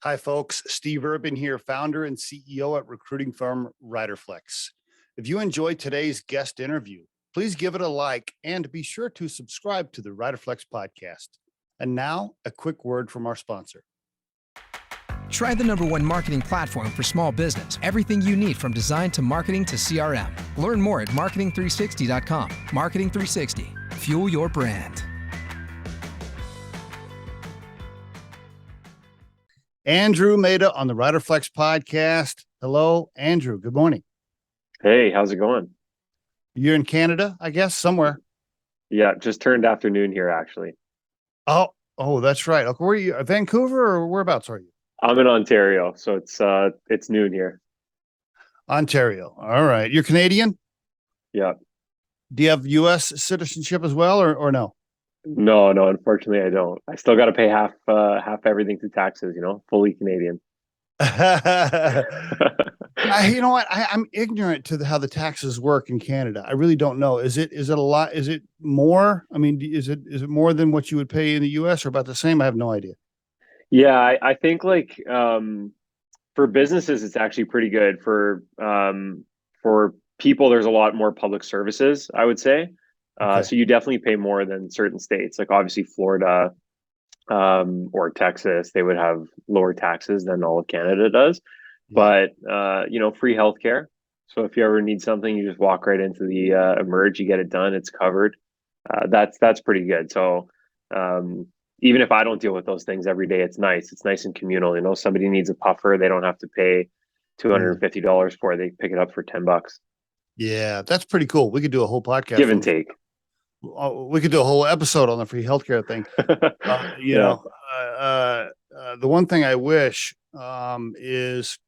Hi, folks. Steve Urban here, founder and CEO at recruiting firm Riderflex. If you enjoyed today's guest interview, please give it a like and be sure to subscribe to the Riderflex podcast. And now, a quick word from our sponsor. Try the #1 marketing platform for small business. Everything you need from design to marketing to CRM. Learn more at marketing360.com. Marketing 360. Fuel your brand. Andrew Maida on the Riderflex podcast. Hello, Andrew. Good morning. Hey, how's it going? You're in Canada, I guess, somewhere. Yeah, just turned afternoon here, actually. Oh, that's right. Okay, where are you? Vancouver or whereabouts are you? I'm in Ontario, so it's noon here. Ontario. All right. You're Canadian? Yeah. Do you have U.S. citizenship as well, or no? No, unfortunately I don't. I still got to pay half everything to taxes, fully Canadian. You know what? I'm ignorant to how the taxes work in Canada. I really don't know. Is it a lot? Is it more? I mean, is it more than what you would pay in the U.S. or about the same? I have no idea. Yeah, I think for businesses it's actually pretty good. For people, there's a lot more public services, I would say. Okay. So you definitely pay more than certain states, like obviously Florida, or Texas, they would have lower taxes than all of Canada does. Yeah. But free healthcare. So if you ever need something, you just walk right into the Emerge, you get it done, it's covered. That's pretty good. So even if I don't deal with those things every day, it's nice. It's nice and communal. Somebody needs a puffer, they don't have to pay $250 for it. They pick it up for $10. Yeah, that's pretty cool. We could do a whole podcast. Give and take. We could do a whole episode on the free healthcare thing. The one thing I wish is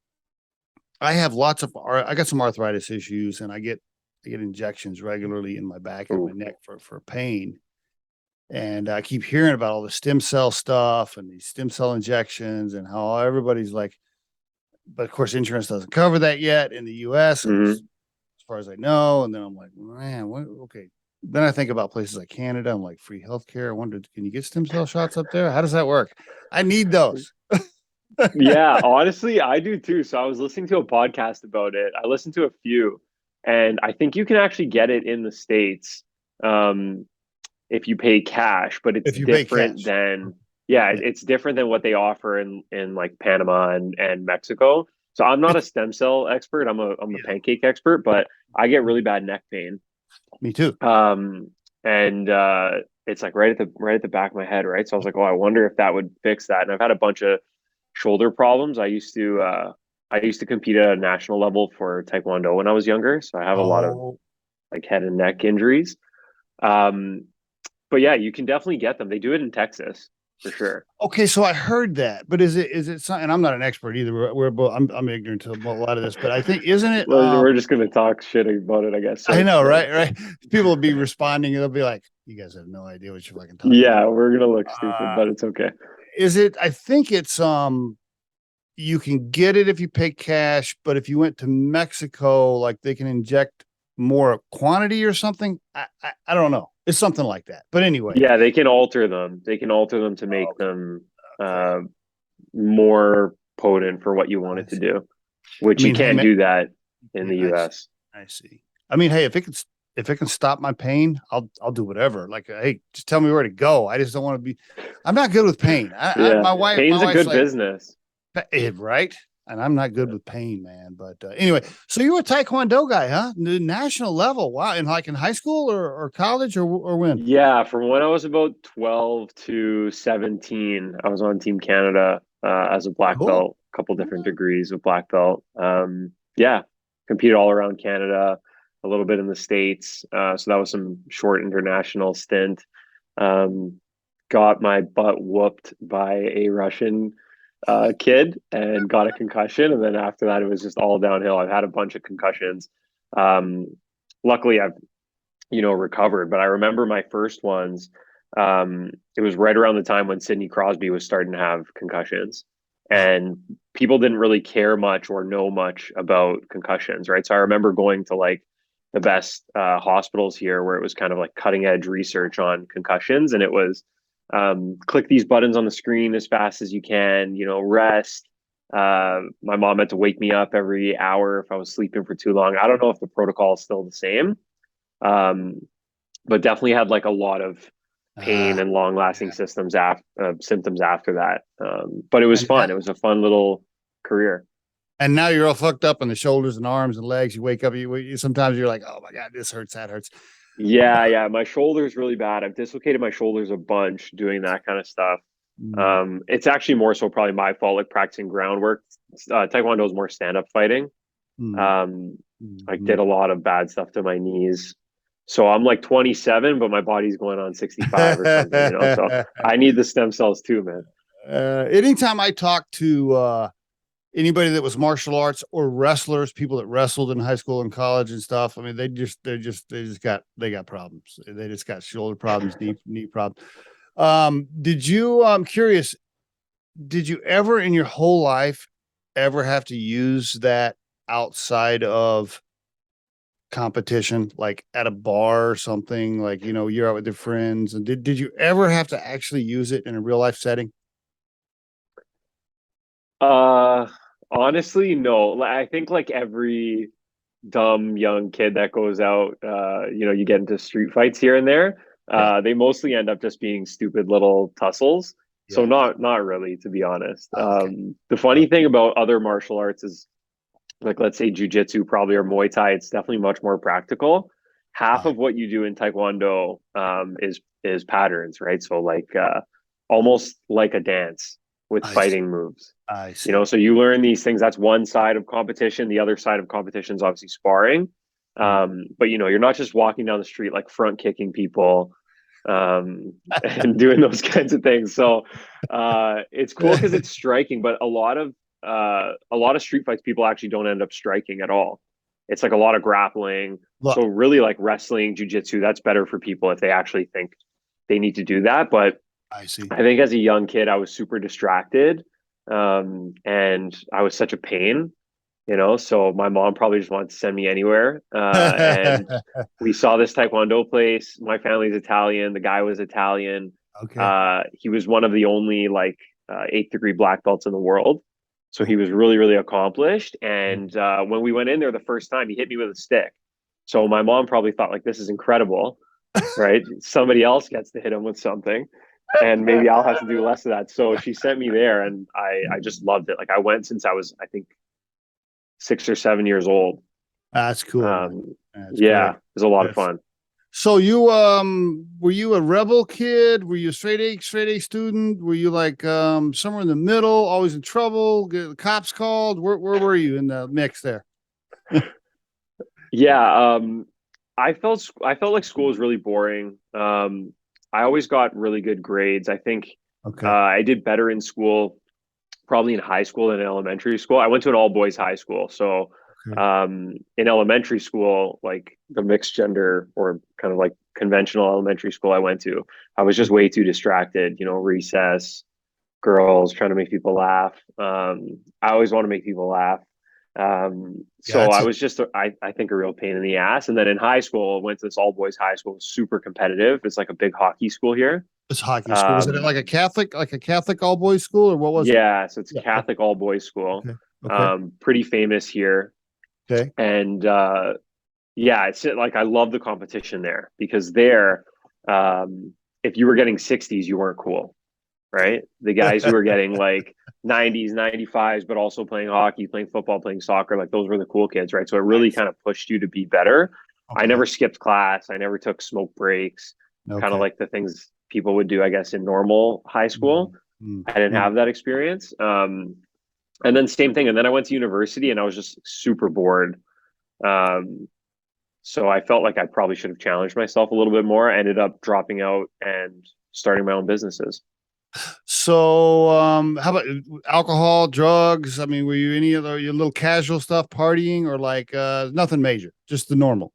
I got some arthritis issues, and I get injections regularly in my back and my neck for pain. And I keep hearing about all the stem cell stuff and these stem cell injections and how everybody's like, but of course, insurance doesn't cover that yet in the US, as far as I know. And then I'm like, man, okay. Then I think about places like Canada. I'm like, free healthcare. I wondered, can you get stem cell shots up there? How does that work? I need those. Yeah, honestly, I do too. So I was listening to a podcast about it. I listened to a few, and I think you can actually get it in the States if you pay cash, but it's different than it's different than what they offer in like Panama and Mexico. So I'm not a stem cell expert. I'm a pancake expert, but I get really bad neck pain. Me too. And it's like right at the back of my head, right? So I was like, oh, I wonder if that would fix that. And I've had a bunch of shoulder problems. I used to compete at a national level for Taekwondo when I was younger, so I have a lot of like head and neck injuries. But yeah, you can definitely get them. They do it in Texas for sure. Okay, so I heard that, but is it something? And I'm not an expert either. We're both. I'm ignorant to a lot of this, but I think isn't it? We're just gonna talk shit about it, I guess. So, I know, right? People will be responding, and they'll be like, "You guys have no idea what you're fucking talking." Yeah, about. We're gonna look stupid, but it's okay. Is it? I think it's you can get it if you pay cash, but if you went to Mexico, like they can inject more quantity or something. I don't know. It's something like that. But anyway. Yeah, they can alter them. They can alter them to make them more potent for what you want it to do, which you can't do that in the US. I see. I mean, hey, if it can stop my pain, I'll do whatever. Like, hey, just tell me where to go. I just don't want to be. I'm not good with pain. My wife. Pain's a good business. Right. And I'm not good with pain, man. But anyway, so you're a Taekwondo guy, huh? The national level. Wow. And like in high school or college or when? Yeah. From when I was about 12 to 17, I was on Team Canada as a black belt, a couple different degrees of black belt. Competed all around Canada, a little bit in the States. So that was some short international stint. Got my butt whooped by a Russian kid and got a concussion, and then after that it was just all downhill. I've had a bunch of concussions. Luckily I've recovered, but I remember my first ones, it was right around the time when Sidney Crosby was starting to have concussions, and people didn't really care much or know much about concussions, right? So I remember going to like the best hospitals here where it was kind of like cutting edge research on concussions, and it was click these buttons on the screen as fast as you can, rest. My mom had to wake me up every hour if I was sleeping for too long. I don't know if the protocol is still the same, but definitely had like a lot of pain and long lasting symptoms after that. But it was fun. It was a fun little career. And now you're all fucked up on the shoulders and arms and legs. You wake up, sometimes you're like, oh my God, this hurts, that hurts. Yeah. My shoulder's really bad. I've dislocated my shoulders a bunch doing that kind of stuff. It's actually more so probably my fault, like practicing groundwork. Taekwondo is more stand-up fighting. I did a lot of bad stuff to my knees. So I'm like 27, but my body's going on 65 or something, so I need the stem cells too, man. Anytime I talk to anybody that was martial arts or wrestlers, people that wrestled in high school and college and stuff, I mean, they got problems. They just got shoulder problems, knee problems. I'm curious, did you ever in your whole life ever have to use that outside of competition, like at a bar or something, like, you're out with your friends, and did you ever have to actually use it in a real life setting? Honestly, no. I think like every dumb young kid that goes out, you get into street fights here and there. They mostly end up just being stupid little tussles. So not really, to be honest. The funny thing about other martial arts is, like, let's say jujitsu probably, or Muay Thai, it's definitely much more practical. Half of what you do in Taekwondo is patterns, right? So like almost like a dance with fighting moves. I see. So you learn these things. That's one side of competition. The other side of competition is obviously sparring. But you're not just walking down the street like front kicking people and doing those kinds of things. So it's cool because it's striking, but a lot of street fights people actually don't end up striking at all. It's like a lot of grappling. So really, like wrestling, jujitsu, that's better for people if they actually think they need to do that. But I see. I think as a young kid, I was super distracted, and I was such a pain, so my mom probably just wanted to send me anywhere. And we saw this Taekwondo place. My family's Italian. The guy was Italian. Okay. He was one of the only like 8th degree black belts in the world. So he was really, really accomplished. And when we went in there the first time, he hit me with a stick. So my mom probably thought, like, this is incredible, right? Somebody else gets to hit him with something, and maybe I'll have to do less of that. So she sent me there, and I just loved it. Like, I went since I was, I think, 6 or 7 years old. That's cool. That's great. It was a lot of fun. So you were you a rebel kid? Were you a straight A student? Were you like somewhere in the middle, always in trouble, get the cops called? Where were you in the mix there? I felt like school was really boring. I always got really good grades. I think I did better in school, probably in high school than in elementary school. I went to an all boys high school, so in elementary school, like the mixed gender or kind of like conventional elementary school I went to, I was just way too distracted. Recess, girls, trying to make people laugh. I always want to make people laugh. So I was just, I think, a real pain in the ass. And then in high school, I went to this all boys high school, super competitive. It's like a big hockey school here. It's hockey school. Was it like a Catholic all boys school, or what was it? Yeah, so it's Catholic all boys school. Pretty famous here. Okay. And it's like, I love the competition there, because there, if you were getting 60s, you weren't cool, right? The guys who were getting like 90s, 95s, but also playing hockey, playing football, playing soccer, like those were the cool kids, right? So it really kind of pushed you to be better. I never skipped class. I never took smoke breaks, kind of like the things people would do, I guess, in normal high school. I didn't have that experience. And then same thing. And then I went to university, and I was just super bored. So I felt like I probably should have challenged myself a little bit more. I ended up dropping out and starting my own businesses. So, how about alcohol, drugs? I mean, were you any of your little casual stuff, partying, or like nothing major, just the normal?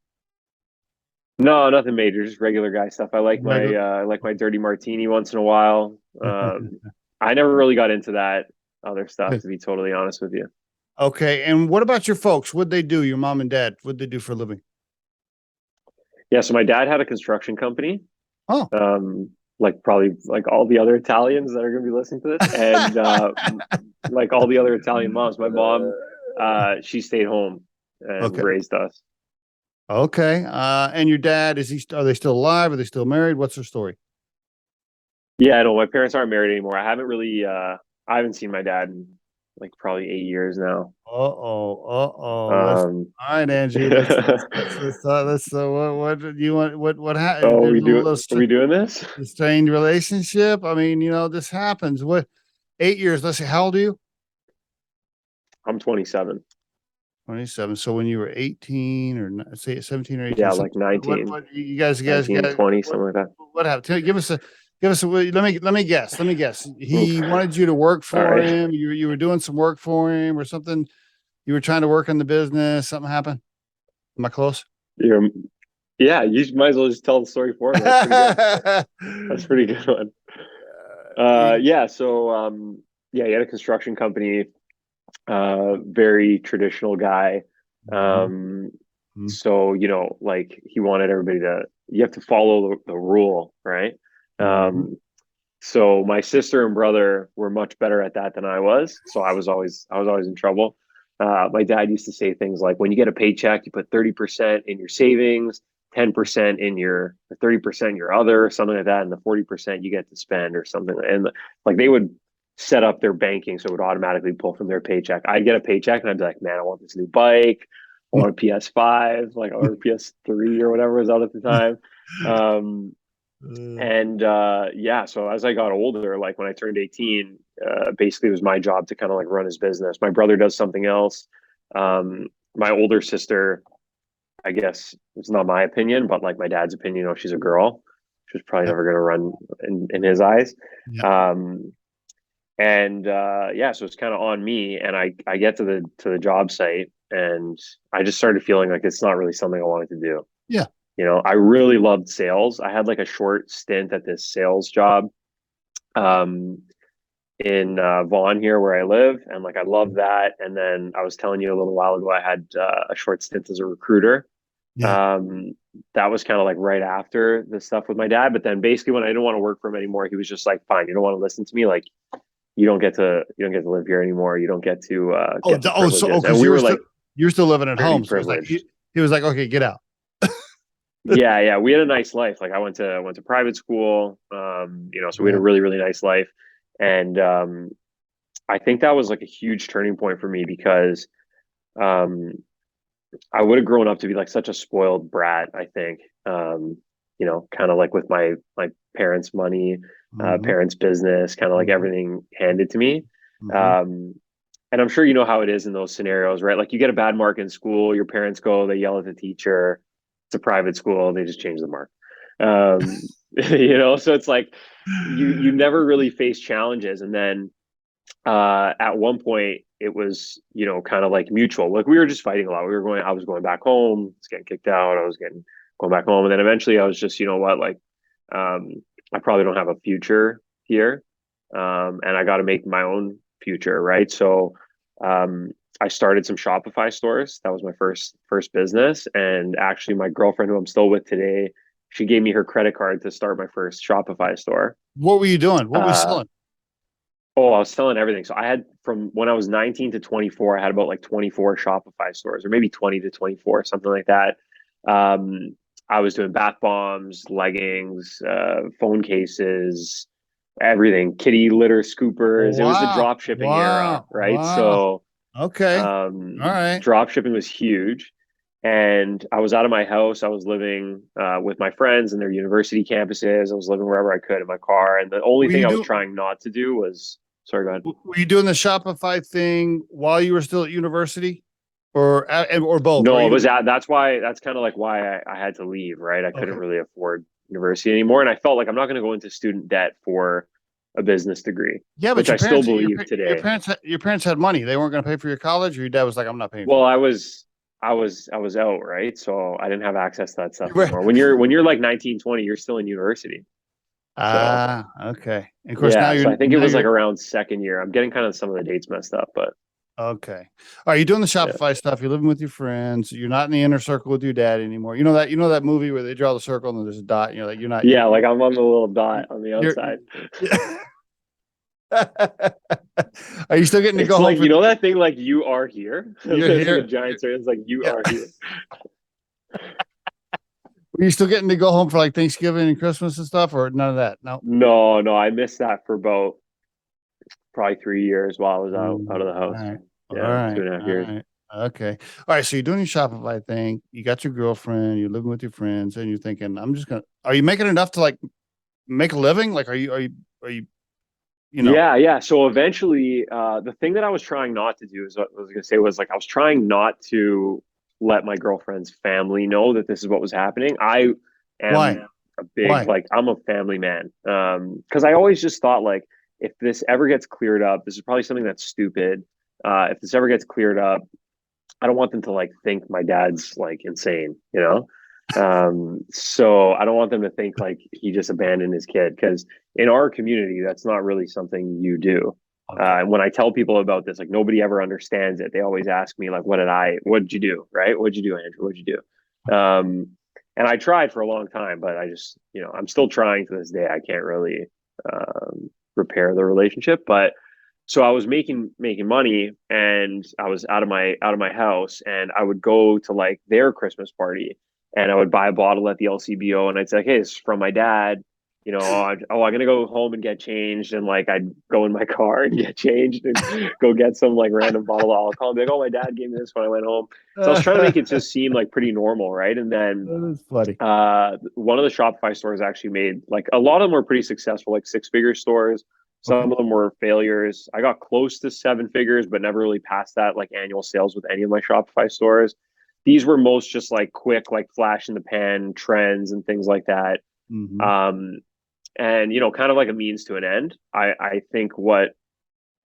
No, nothing major, just regular guy stuff. I like my dirty martini once in a while. I never really got into that other stuff, to be totally honest with you. Okay. And what about your folks? What'd they do? Your mom and dad, what'd they do for a living? Yeah. So my dad had a construction company. Oh. like probably like all the other Italians that are going to be listening to this, and like all the other Italian moms. My mom, she stayed home and Okay. raised us. Okay. And your dad, are they still alive? Are they still married? What's their story? Yeah, no, my parents aren't married anymore. I haven't seen my dad in like probably 8 years now. Uh-oh. Uh-oh. Um, All right, Angie, what do you want, what happened? oh, There's a little are we doing this? strained relationship. I mean, this happens. 8 years, let's see, how old are you? I'm 27. 27. So when you were 18 or say 17 or 18, Yeah, so like 19, what you guys 19, got, 20, something like that. what happened? Let me guess. He Oof. wanted you to work All for right. him. You were doing some work for him or something. You were trying to work in the business. Something happened. Am I close? You're, yeah, you might as well just tell the story for me. That's pretty good. That's a pretty good one. Yeah, so yeah, he had a construction company, very traditional guy. Mhm, Um, mhm, so, like he wanted everybody you have to follow the rule, right? mhm. So my sister and brother were much better at that than I was. So I was always in trouble. My dad used to say things like, when you get a paycheck, you put 30% in your savings, 10% in your, 30% in your other, something like that, and the 40% you get to spend or something. And like they would set up their banking so it would automatically pull from their paycheck. I'd get a paycheck and I'd be like, man, I want this new bike. I want a PS5, like or PS3 or whatever was out at the time. Um, and yeah, so as I got older, like when I turned 18, basically it was my job to kind of like run his business. My brother does something else. My older sister, I guess it's not my opinion, but like my dad's opinion, she's a girl. She's probably Yep, never going to run in his eyes. yep. Um, and yeah, so it's kind of on me. And I get to the job site and I just started feeling like it's not really something I wanted to do. Yeah. I really loved sales. I had like a short stint at this sales job um, in Vaughan here where I live, and like I love that. And then I was telling you a little while ago, I had a short stint as a recruiter. Yeah. Um, that was kind of like right after the stuff with my dad. But then basically, when I didn't want to work for him anymore, he was just like, "Fine, you don't want to listen to me. Like, you don't get to live here anymore. You don't get to get the privileges." And Because we were like you're still living at pretty home. So privileged. he was like, okay, get out. Yeah, we had a nice life. Like I went to private school, so we had a Yeah. really, really nice life. And I think that was like a huge turning point for me because um I would have grown up to be like such a spoiled brat, I think. Kind of like with my parents' money, Hmm. parents' business, kind of like Hmm. everything handed to me. Hmm. Um and I'm sure you know how it is in those scenarios, right? Like you get a bad mark in school, your parents go, they yell at the teacher. It's a private school, they just change the mark. So it's like you never really face challenges. And then at one point it was, kind of like mutual. Like we were just fighting a lot. I was going back home, I was getting kicked out, I was getting going back home. And then eventually I was just, you know what, like um I probably don't have a future here. And I gotta make my own future, right? So um I started some Shopify stores. That was my first business. And actually my girlfriend who I'm still with today, she gave me her credit card to start my first Shopify store. What were you doing? What were you Uh selling? Oh, I was selling everything. So I had from when I was 19 to 24, I had about like 24 Shopify stores, or maybe 20 to 24, something like that. Um, I was doing bath bombs, leggings, phone cases, everything, kitty litter scoopers. It was the Wow. drop shipping era, Wow. right? Wow. So Okay. All right. drop shipping was huge. And I was out of my house. I was living with my friends in their university campuses. I was living wherever I could in my car. And the only Were thing you I was doing trying not to do was, sorry, go ahead. were you doing the Shopify thing while you were still at university or both? Were No, it you was that's kind of like why I had to leave, right? I couldn't okay? really afford university anymore. And I felt like I'm not going to go into student debt for a business degree, Yeah, but which I still believe today. your parents had money. They weren't going to pay for your college, or your dad was like, "I'm not paying for Well, it." I was out, right? So I didn't have access to that stuff You were anymore. When you're like 19, 20, you're still in university. So okay. And of course, yeah, so I think it was like around second year. I'm getting kind of some of the dates messed up, but Okay. Are you doing the Yeah. Shopify stuff? You're living with your friends. You're not in the inner circle with your dad anymore. You know that movie where they draw the circle and there's a dot and you're like, you're not, Yeah, like I'm on the little dot on the you're, outside. are you still getting to go It's home like, for, you know that thing like you are here? you're It's like a here. giant circle. It's like you Yeah. are here. Are you still getting to go home for like Thanksgiving and Christmas and stuff or none of that? No. No, no, I missed that for about probably 3 years while I was out of the All house. right. All Yeah, right. 2.5 years. All right. Okay. All right. So you're doing your Shopify thing. You got your girlfriend, you're living with your friends, and you're thinking, are you making enough to like make a living? Like, are you, you know, Yeah, yeah. So eventually, the thing that I was trying not to do is what I was gonna say was like I was trying not to let my girlfriend's family know that this is what was happening. I why? am a big Why? like I'm a family man. Because I always just thought like if this ever gets cleared up, this is probably something that's stupid. If this ever gets cleared up, I don't want them to like think my dad's like insane, you know? So I don't want them to think like he just abandoned his kid because in our community, that's not really something you do. Okay. When I tell people about this, like nobody ever understands it. They always ask me like, what did you do? Right? What'd you do, Andrew? What'd you do? And I tried for a long time, but I just, I'm still trying to this day. I can't really repair the relationship, but so I was making money and I was out of my house and I would go to like their Christmas party and I would buy a bottle at the LCBO and I'd say, hey, it's from my dad. I'm gonna go home and get changed, and like I'd go in my car and get changed and go get some like random bottle of alcohol and be like, oh, my dad gave me this when I went home. So I was trying to make it just seem like pretty normal, right? And then That is funny. one of the Shopify stores actually made like a lot of them were pretty successful, like six-figure stores. Some Okay. of them were failures. I got close to seven figures, but never really passed that like annual sales with any of my Shopify stores. These were most just like quick, like flash in the pan trends and things like that. Mm-hmm. And kind of like a means to an end. I think what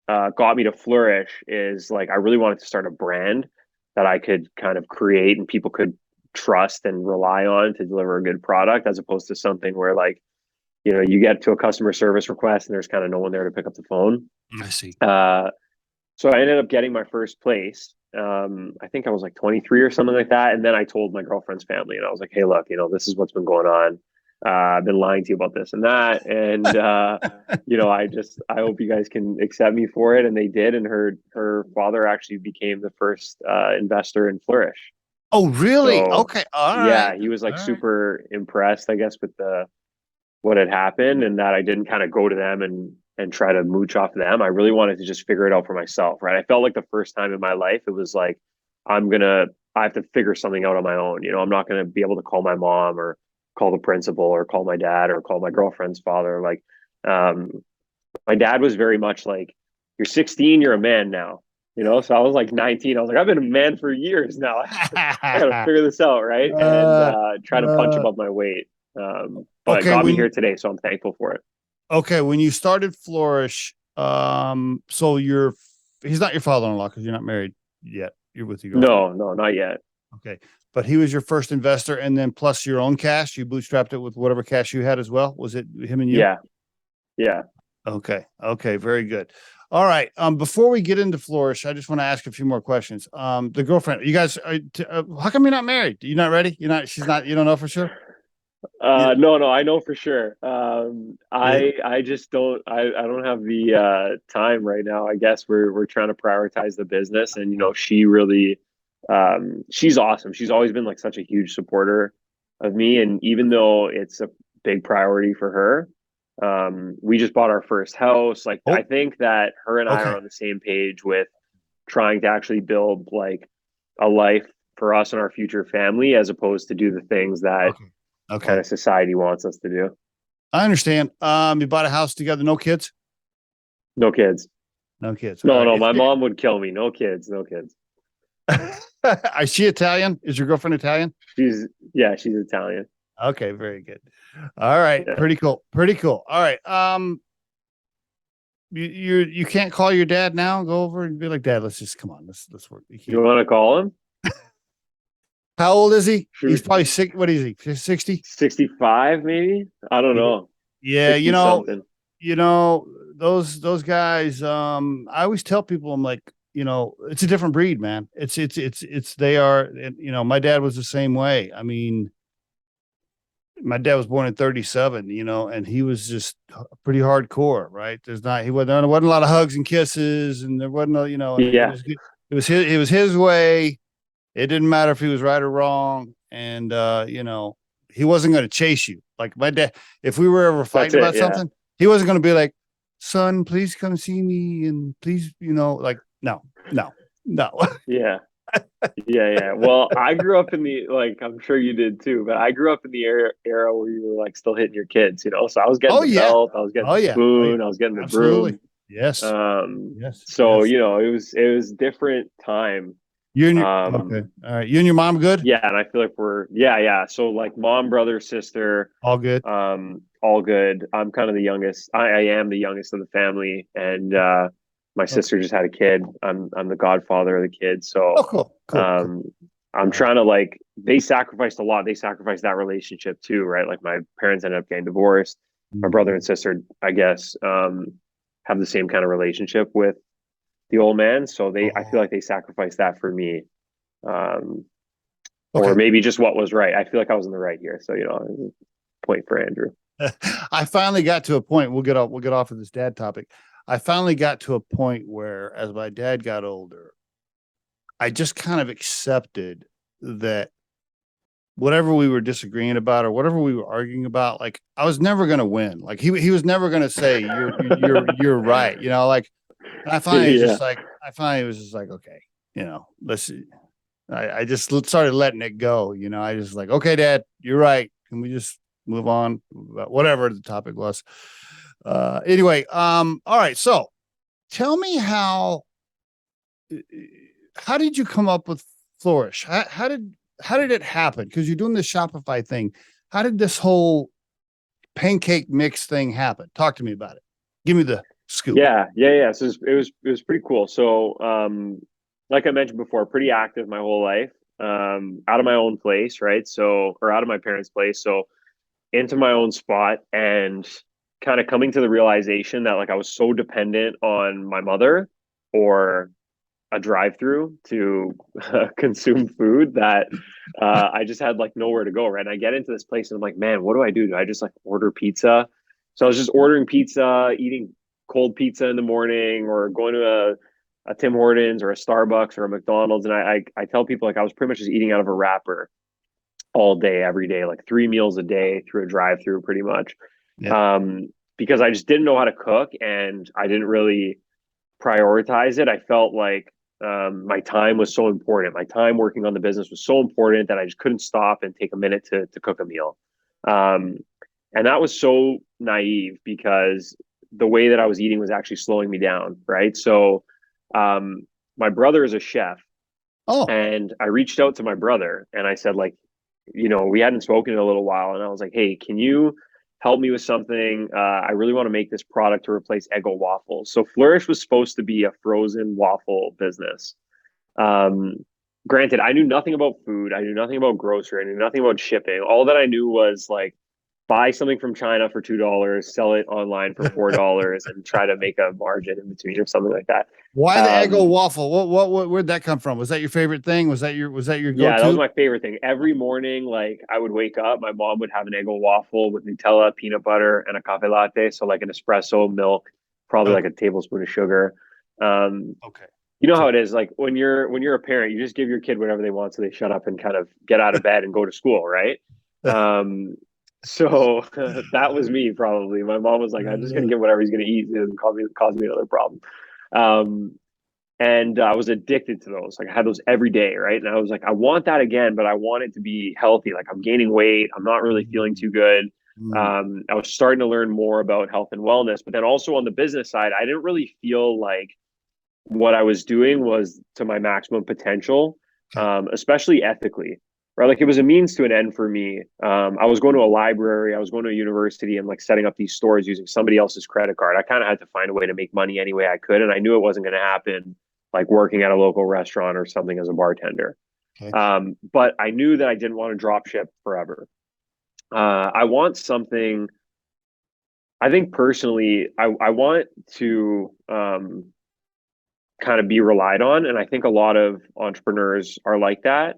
got me to Flourish is like I really wanted to start a brand that I could kind of create and people could trust and rely on to deliver a good product, as opposed to something where like you get to a customer service request and there's kind of no one there to pick up the phone. I see. So I ended up getting my first place. I think I was like 23 or something like that. And then I told my girlfriend's family and I was like, hey, look, this is what's been going on. I've been lying to you about this and that. And, I hope you guys can accept me for it. And they did. And her father actually became the first investor in Flourish. Oh, really? So, Okay. All yeah, right. he was like All right. super impressed, I guess, with what had happened and that I didn't kind of go to them and try to mooch off them. I really wanted to just figure it out for myself, right? I felt like the first time in my life, it was like, I have to figure something out on my own. I'm not going to be able to call my mom or call the principal or call my dad or call my girlfriend's father. Like, my dad was very much like, you're 16, you're a man now, So I was like 19. I was like, I've been a man for years now. I got to figure this out, right? And try to punch above my weight. But it okay. got me here today, so I'm thankful for it. Okay. When you started Flourish, so he's not your father-in-law because you're not married yet. You're with your girlfriend. No, not yet. Okay. But he was your first investor and then plus your own cash, you bootstrapped it with whatever cash you had as well. Was it him and you? Yeah. Yeah. Okay. Okay. Very good. All right. Before we get into Flourish, I just want to ask a few more questions. The girlfriend, you guys, how come you're not married? You're not ready? She's not, you don't know for sure? No, I know for sure. I just don't, I don't have the time right now. I guess we're trying to prioritize the business and, she really, she's awesome. She's always been like such a huge supporter of me. And even though it's a big priority for her, we just bought our first house. Like, I think that her and I are on the same page with trying to actually build like a life for us and our future family, as opposed to do the things that kind of society wants us to do. I understand. You bought a house together, no kids? No kids. No kids. No, my mom would kill me. No kids. Is she Italian? Is your girlfriend Italian? She's Italian. Okay, very good. All right, yeah. Pretty cool. All right. You can't call your dad now and go over and be like, Dad, let's just come on, let's work. You want to call him? How old is he? Sure. He's probably sick. What is he? 60? 65, maybe? I don't know. Yeah, those guys, I always tell people, I'm like, it's a different breed, man. They are, my dad was the same way. I mean, my dad was born in 37, and he was just pretty hardcore, right? There wasn't a lot of hugs and kisses, and there wasn't, and Yeah, it was his way. It didn't matter if he was right or wrong. And, he wasn't going to chase you. Like my dad, if we were ever that's fighting it. about Yeah, something, he wasn't going to be like, son, please come see me. And please, like, no, no, no. yeah. Yeah. Well, I grew up in the like I'm sure you did too, but I grew up in the era where you were like still hitting your kids, So I was getting Oh, the yeah. belt, I was getting Oh, the yeah. Oh, yeah. spoon, I was getting the Absolutely. broom. Yes. Yes. So Yes. it was different time. You and your, Um, okay. All right. You and your mom good? yeah, and I feel like yeah. So like mom, brother, sister, All good. all good. I'm kind of the youngest. I am the youngest of the family, and my Okay. sister just had a kid. I'm the godfather of the kid, Oh, so cool. Cool. Cool. um, I'm All right. trying to like they sacrificed a lot. They sacrificed that relationship too, right? Like my parents ended up getting divorced. My brother Mhm. and sister, I guess, have the same kind of relationship with the old man, so I feel Oh, like they sacrificed that for me. Um, or okay. maybe just what was right. I feel like I was in the right here. So, point for Andrew. I finally got to a point. We'll get off of this dad topic. I finally got to a point where, as my dad got older, I just kind of accepted that whatever we were disagreeing about or whatever we were arguing about, like I was never going to win. Like he was never going to say you're right. Like, and Yeah. I finally was just like, okay, let's see. I just started letting it go. I just like, okay, Dad, you're right. Can we just move on? Whatever the topic was. Anyway, all right. So tell me how did you come up with Flourish? How did it happen? Because you're doing this Shopify thing. How did this whole pancake mix thing happen? Talk to me about it. Give me the scoop. Yeah. So it was pretty cool. So, like I mentioned before, pretty active my whole life. Out of my own place, right? So, or out of my parents' place. So, into my own spot and kind of coming to the realization that like I was so dependent on my mother or a drive-through to consume food that I just had like nowhere to go. Right, and I get into this place and I'm like, man, what do I do? Do I just like order pizza? So I was just ordering pizza, eating cold pizza in the morning, or going to a Tim Hortons or a Starbucks or a McDonald's, and I tell people like I was pretty much just eating out of a wrapper all day, every day, like 3 meals a day through a drive-through, pretty much. Yeah. Because I just didn't know how to cook and I didn't really prioritize it. I felt like my time was so important. My time working on the business was so important that I just couldn't stop and take a minute to cook a meal. Um, and that was so naive because the way that I was eating was actually slowing me down. Right. So um, my brother is a chef Oh, and I reached out to my brother and I said, like, we hadn't spoken in a little while. And I was like, hey, can you help me with something? I really want to make this product to replace Eggo waffles. So Flourish was supposed to be a frozen waffle business. Um, Granted, I knew nothing about food. I knew nothing about grocery. I knew nothing about shipping. All that I knew was like buy something from China for $2, sell it online for $4, and try to make a margin in between or something like that. why the Eggo Um, waffle? Where'd that come from? Was that your favorite thing? Was that your Yeah, that was go-to? my favorite thing. Every morning, like I would wake up, my mom would have an Eggo waffle with Nutella, peanut butter, and a cafe latte. So like an espresso, milk, probably like Okay. a tablespoon of sugar. Um, Okay. you know So how it is. Like when you're a parent, you just give your kid whatever they want, so they shut up and kind of get out of bed and go to school, right? Um, so that was me probably. My mom was like, "I'm just gonna give whatever he's gonna eat and cause me another problem." Um, and I was addicted to those. Like I had those every day, right? And I was like, I want that again, but I want it to be healthy. Like I'm gaining weight, I'm not really feeling too good. mm, I was starting to learn more about health and wellness, but then also on the business side, I didn't really feel like what I was doing was to my maximum potential, okay. especially ethically. Right, like it was a means to an end for me. I was going to a library, I was going to a university, and like setting up these stores using somebody else's credit card. I kind of had to find a way to make money any way I could, and I knew it wasn't going to happen like working at a local restaurant or something as a bartender. Okay. But I knew that I didn't want to drop ship forever. I want something. I think personally, I want to kind of be relied on. And I think a lot of entrepreneurs are like that.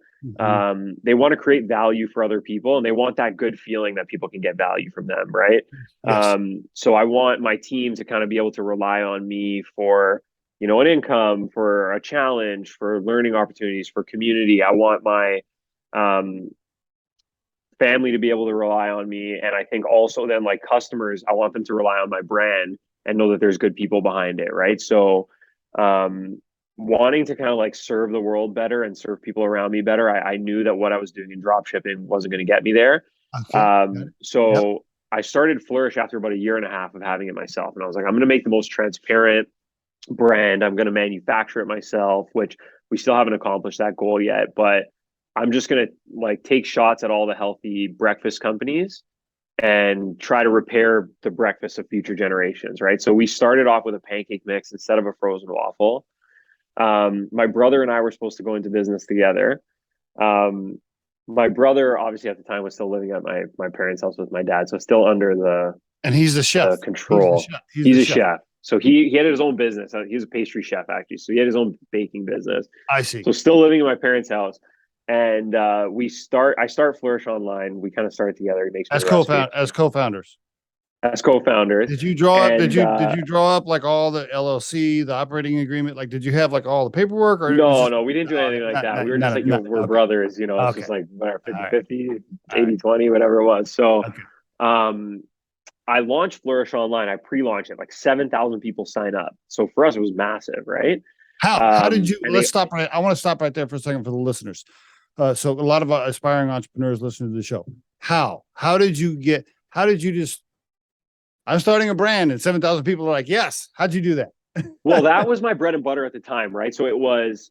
They want to create value for other people, and they want that good feeling that people can get value from them, right? Yes. So I want my team to kind of be able to rely on me for, an income, for a challenge, for learning opportunities, for community. I want my family to be able to rely on me. And I think also then, like, customers, I want them to rely on my brand and know that there's good people behind it, right? So wanting to kind of like serve the world better and serve people around me better, I knew that what I was doing in drop shipping wasn't going to get me there. Okay. Yep. So I started Flourish after about a year and a half of having it myself. And I was like, I'm going to make the most transparent brand. I'm going to manufacture it myself, which we still haven't accomplished that goal yet. But I'm just going to like take shots at all the healthy breakfast companies and try to repair the breakfast of future generations, right? So we started off with a pancake mix instead of a frozen waffle. My brother and I were supposed to go into business together. My brother, obviously at the time, was still living at my parents' house with my dad, so still under the And he's the chef. control. He's a chef. So he had his own business. He was a pastry chef, actually. So he had his own baking business. I see. So still living in my parents' house. And I start Flourish online. We kind of started together. He makes me As co-founders. As co-founders. Did you draw up? Did you draw up like all the LLC, the operating agreement? Like, did you have like all the paperwork? Or no, we didn't do anything like that. We were just like, we're brothers. It's just like whatever, 50-50, 80-20, whatever it was. So, I launched Flourish online. I pre-launched it. Like 7,000 people sign up. So for us, it was massive, right? How did you? Let's stop right. I want to stop right there for a second for the listeners. So a lot of aspiring entrepreneurs listen to the show. How did you just? I'm starting a brand, and 7,000 people are like, yes. How'd you do that? Well, that was my bread and butter at the time, right? So it was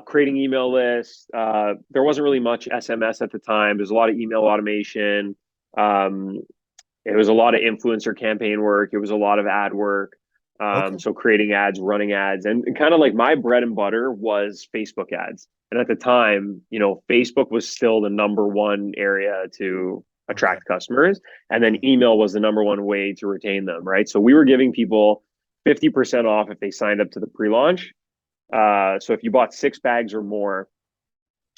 creating email lists. There wasn't really much SMS at the time. There's a lot of email automation. It was a lot of influencer campaign work. It was a lot of ad work. So creating ads, running ads, and kind of like my bread and butter was Facebook ads. And at the time, Facebook was still the number one area to attract customers. And then email was the number one way to retain them, right? So we were giving people 50% off if they signed up to the pre-launch. So if you bought 6 bags or more,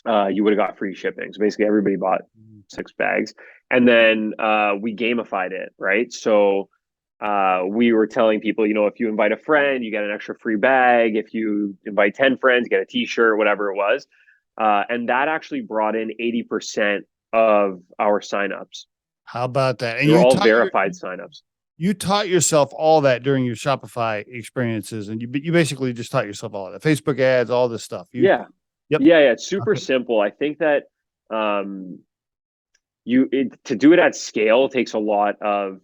you would have got free shipping. So basically everybody bought 6 bags. And then we gamified it, right? So we were telling people, if you invite a friend, you get an extra free bag. If you invite 10 friends, you get a t-shirt, whatever it was. And that actually brought in 80% of our signups. How about that? And you're all verified signups. You taught yourself all that during your Shopify experiences, and you basically just taught yourself all that. Facebook ads, all this stuff. Yeah. It's super simple. I think that to do it at scale takes a lot of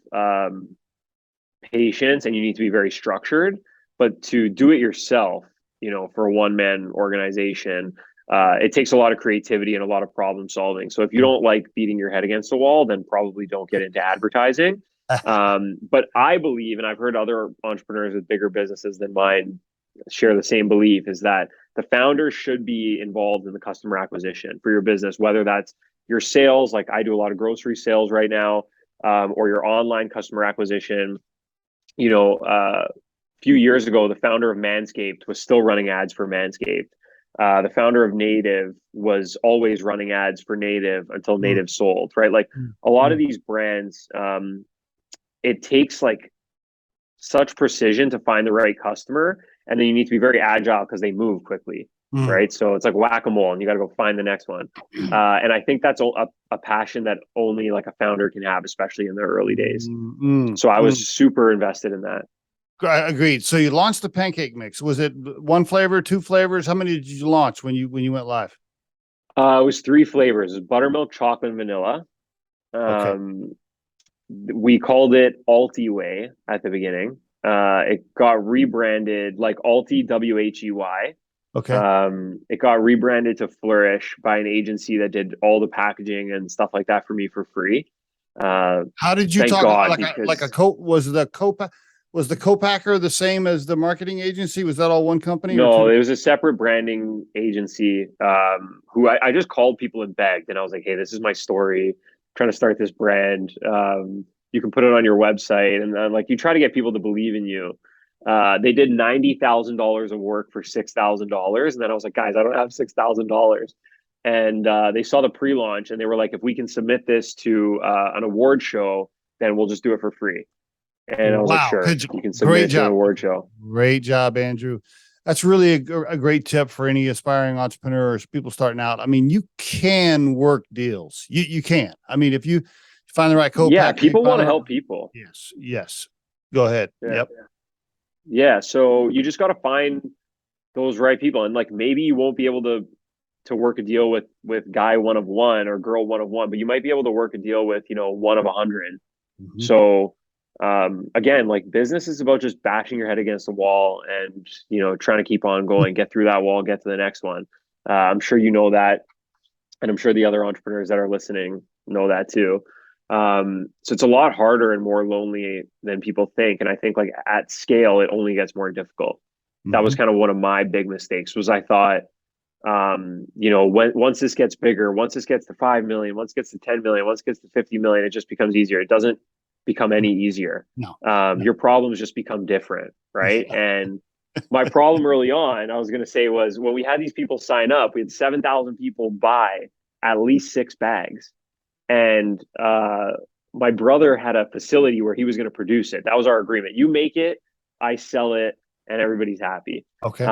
patience, and you need to be very structured. But to do it yourself, for a one-man organization, it takes a lot of creativity and a lot of problem solving. So if you don't like beating your head against the wall, then probably don't get into advertising. But I believe, and I've heard other entrepreneurs with bigger businesses than mine share the same belief, is that the founders should be involved in the customer acquisition for your business, whether that's your sales, like I do a lot of grocery sales right now, or your online customer acquisition. A few years ago, the founder of Manscaped was still running ads for Manscaped. The founder of Native was always running ads for Native until Native sold, right? Like a lot of these brands, it takes like such precision to find the right customer. And then you need to be very agile because they move quickly, right? So it's like whack-a-mole and you got to go find the next one. And I think that's a passion that only like a founder can have, especially in their early days. So I was super invested in that. Agreed. So you launched the pancake mix. Was it 1 flavor, 2 flavors? How many did you launch when you went live? It was 3 flavors. It was buttermilk, chocolate, and vanilla. We called it Alti Way at the beginning. It got rebranded like Alti, WHEY. It got rebranded to Flourish by an agency that did all the packaging and stuff like that for me for free. How did you talk was the co-packer the same as the marketing agency? Was that all one company? No, it was a separate branding agency who I just called people and begged. And I was like, hey, this is my story. I'm trying to start this brand. You can put it on your website. And like you try to get people to believe in you. They did $90,000 of work for $6,000. And then I was like, guys, I don't have $6,000. And they saw the pre-launch and they were like, if we can submit this to an award show, then we'll just do it for free. And I was like, Wow. sure, Good- you can Great submit to an job. award show. Great job, Andrew. That's really a great tip for any aspiring entrepreneurs, people starting out. I mean, you can work deals. You can. I mean, if you find the right co-packer. Yeah, people want to help people. Yes. Yes. Go ahead. Yeah. Yep. Yeah. So you just got to find those right people. And like, maybe you won't be able to work a deal with guy one of one or girl one of one, but you might be able to work a deal with, one of 100. Mhm. So, again, like, business is about just bashing your head against the wall and, trying to keep on going, get through that wall, get to the next one. I'm sure you know that. And I'm sure the other entrepreneurs that are listening know that too. So it's a lot harder and more lonely than people think. And I think, like, at scale, it only gets more difficult. That was kind of one of my big mistakes. Was I thought, once this gets bigger, once this gets to 5 million, once it gets to 10 million, once it gets to 50 million, it just becomes easier. It doesn't become any easier. No. Your problems just become different, right? And my problem early on, I was going to say, was when we had these people sign up, we had 7,000 people buy at least 6 bags. And my brother had a facility where he was going to produce it. That was our agreement. You make it, I sell it, and everybody's happy. Okay.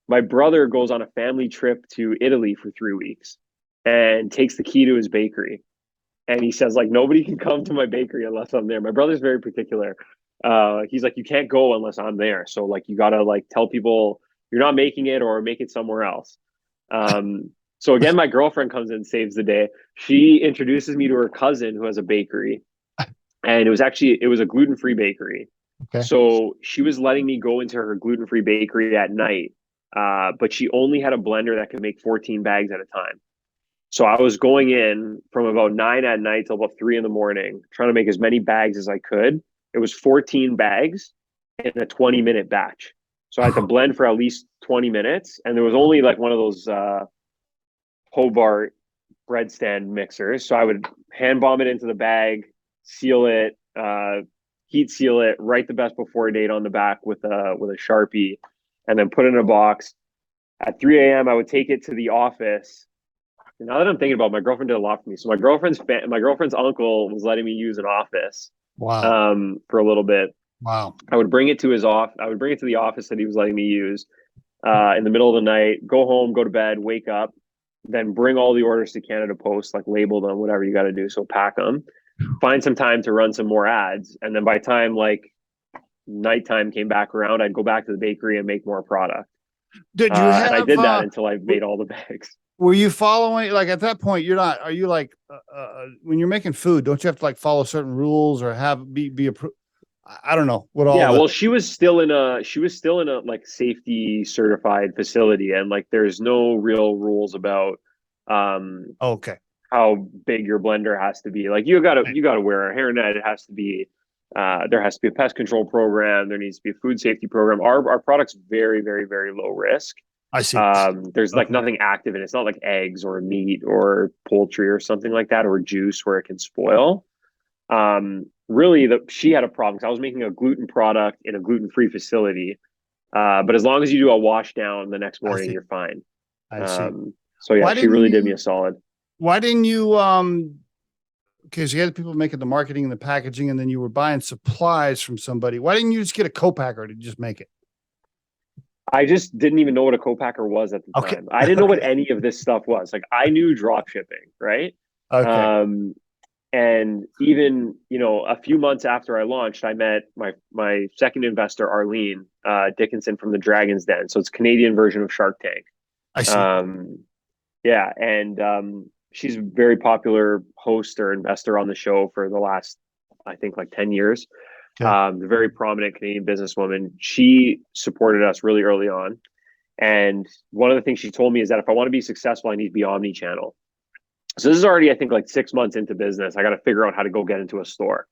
My brother goes on a family trip to Italy for 3 weeks and takes the key to his bakery. And he says, like, nobody can come to my bakery unless I'm there. My brother's very particular. He's like, you can't go unless I'm there. So, like, you got to, like, tell people you're not making it or make it somewhere else. So again, my girlfriend comes in and saves the day. She introduces me to her cousin who has a bakery. And it was a gluten-free bakery. Okay. So she was letting me go into her gluten-free bakery at night. But she only had a blender that could make 14 bags at a time. So I was going in from about 9 at night till about 3 in the morning, trying to make as many bags as I could. It was 14 bags in a 20-minute batch. So I had to blend for at least 20 minutes. And there was only, like, one of those Hobart bread stand mixers. So I would hand bomb it into the bag, seal it, heat seal it, write the best before date on the back with a Sharpie, and then put it in a box. At 3 a.m., I would take it to the office. Now that I'm thinking about it, my girlfriend did a lot for me. So my girlfriend's uncle was letting me use an office. Wow. For a little bit. Wow. I would bring it to his office. I would bring it to the office that he was letting me use in the middle of the night, go home, go to bed, wake up, then bring all the orders to Canada Post, like, label them, whatever you got to do. So pack them, find some time to run some more ads. And then by the time, like, nighttime came back around, I'd go back to the bakery and make more product. Did you have, and I did that until I made all the bags. Were you following, like, at that point, are you like, when you're making food, don't you have to, like, follow certain rules or be approved? I don't know what all. Yeah, well, she was still in a like safety certified facility, and, like, there's no real rules about Okay. how big your blender has to be. Like, you gotta wear a hairnet. It has to be there has to be a pest control program. There needs to be a food safety program. Our product's very, very, very low risk. I see. There's like nothing active in it. It's not like eggs or meat or poultry or something like that, or juice where it can spoil. Really, she had a problem because I was making a gluten product in a gluten-free facility. But as long as you do a wash down the next morning, you're fine. I see. So yeah, she really did me a solid. Why didn't you, because you had people making the marketing and the packaging, and then you were buying supplies from somebody. Why didn't you just get a co-packer to just make it? I just didn't even know what a co-packer was at the time. I didn't know what any of this stuff was. Like, I knew drop shipping, right? Okay. And even, a few months after I launched, I met my second investor, Arlene Dickinson from the Dragon's Den. So it's a Canadian version of Shark Tank. I see. Yeah. And she's a very popular host or investor on the show for the last, I think, like 10 years. Okay. A very prominent Canadian businesswoman. She supported us really early on. And one of the things she told me is that if I want to be successful, I need to be omni-channel. So this is already, I think, like 6 months into business. I got to figure out how to go get into a store.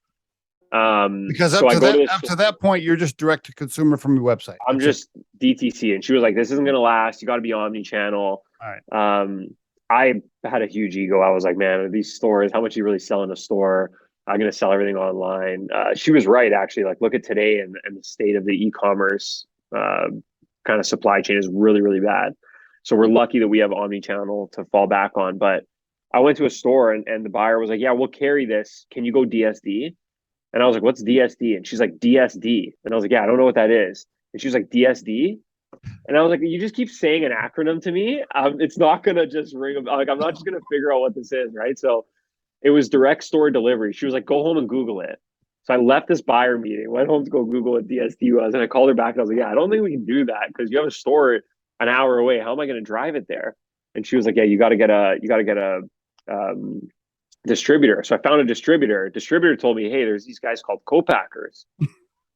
Because up to that point, you're just direct to consumer from your website. I'm just DTC. And she was like, this isn't going to last. You got to be omni-channel. All right. I had a huge ego. I was like, man, these stores, how much you really sell in a store? I'm going to sell everything online. She was right, actually. Like, look at today, and the state of the e-commerce kind of supply chain is really, really bad. So we're lucky that we have omni-channel to fall back on. But I went to a store, and the buyer was like, yeah, we'll carry this. Can you go DSD? And I was like, what's DSD? And she's like, DSD. And I was like, yeah, I don't know what that is. And she was like, DSD? And I was like, you just keep saying an acronym to me. It's not going to just ring. Like, I'm not just going to figure out what this is, right? So it was direct store delivery. She was like, go home and Google it. So I left this buyer meeting, went home to go Google what DSD was. And I called her back and I was like, yeah, I don't think we can do that because you have a store an hour away. How am I going to drive it there? And she was like, yeah, you got to get a distributor. So I found a distributor. Distributor told me, hey, there's these guys called co-packers. So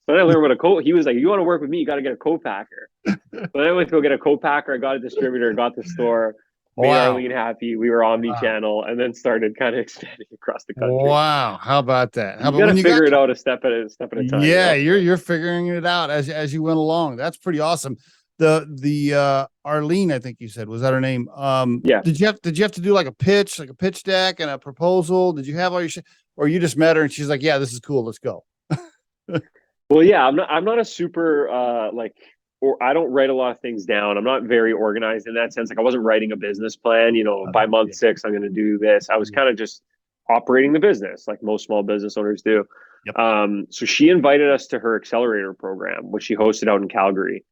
then I learned what he was like, you want to work with me, you got to get a co-packer. So then I went to go get a co-packer. I got a distributor, got the store, made Arlene happy. We were omni-channel, and then started kind of expanding across the country. Wow. How about that? How you about got when to you figure got it out a step at a time. Yeah, you know? you're figuring it out as you went along. That's pretty awesome. The Arlene, I think you said, was that her name? Yeah. Did you have to do like a pitch deck and a proposal? Did you have all your shit, or you just met her and she's like, yeah, this is cool, let's go? Well, yeah, I'm not a super or I don't write a lot of things down. I'm not very organized in that sense. Like, I wasn't writing a business plan, by month 6, I'm going to do this. I was kind of just operating the business like most small business owners do. Yep. So she invited us to her accelerator program, which she hosted out in Calgary.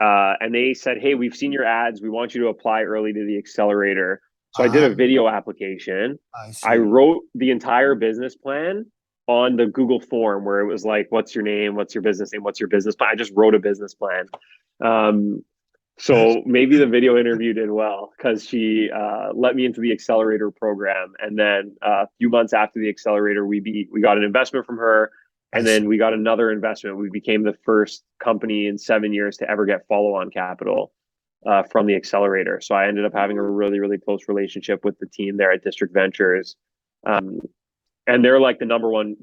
And they said, hey, we've seen your ads. We want you to apply early to the accelerator. So I did a video application. I wrote the entire business plan on the Google form where it was like, what's your name? What's your business name? What's your business plan? I just wrote a business plan. So maybe the video interview did well because she let me into the accelerator program. And then a few months after the accelerator, we got an investment from her. And then we got another investment. We became the first company in 7 years to ever get follow-on capital from the accelerator. So I ended up having a really, really close relationship with the team there at District Ventures. And they're like the number one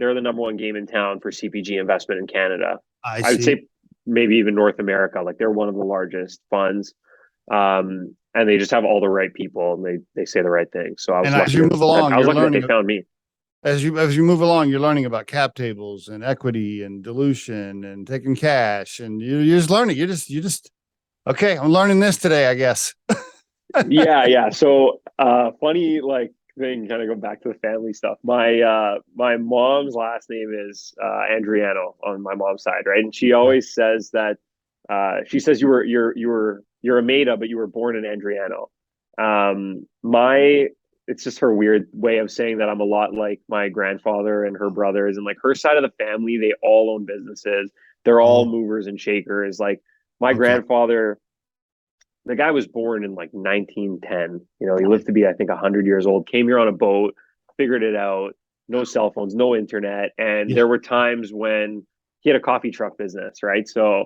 game in town for CPG investment in Canada. I would say maybe even North America. Like, they're one of the largest funds. And they just have all the right people, and they say the right things. So I was lucky. As you move along, I was lucky that they found me. As you move along, you're learning about cap tables and equity and dilution and taking cash, and you're just learning. You just okay. I'm learning this today, I guess. Yeah. So funny thing, kind of go back to the family stuff. My mom's last name is Andriano on my mom's side, right? And she always says that she says you're a Maida, but you were born in Andriano. It's just her weird way of saying that I'm a lot like my grandfather and her brothers, and like her side of the family, they all own businesses. They're all movers and shakers. Like, my grandfather, the guy was born in like 1910. He lived to be, I think, 100 years old. Came here on a boat, figured it out. No cell phones, no internet, and there were times when he had a coffee truck business, right? So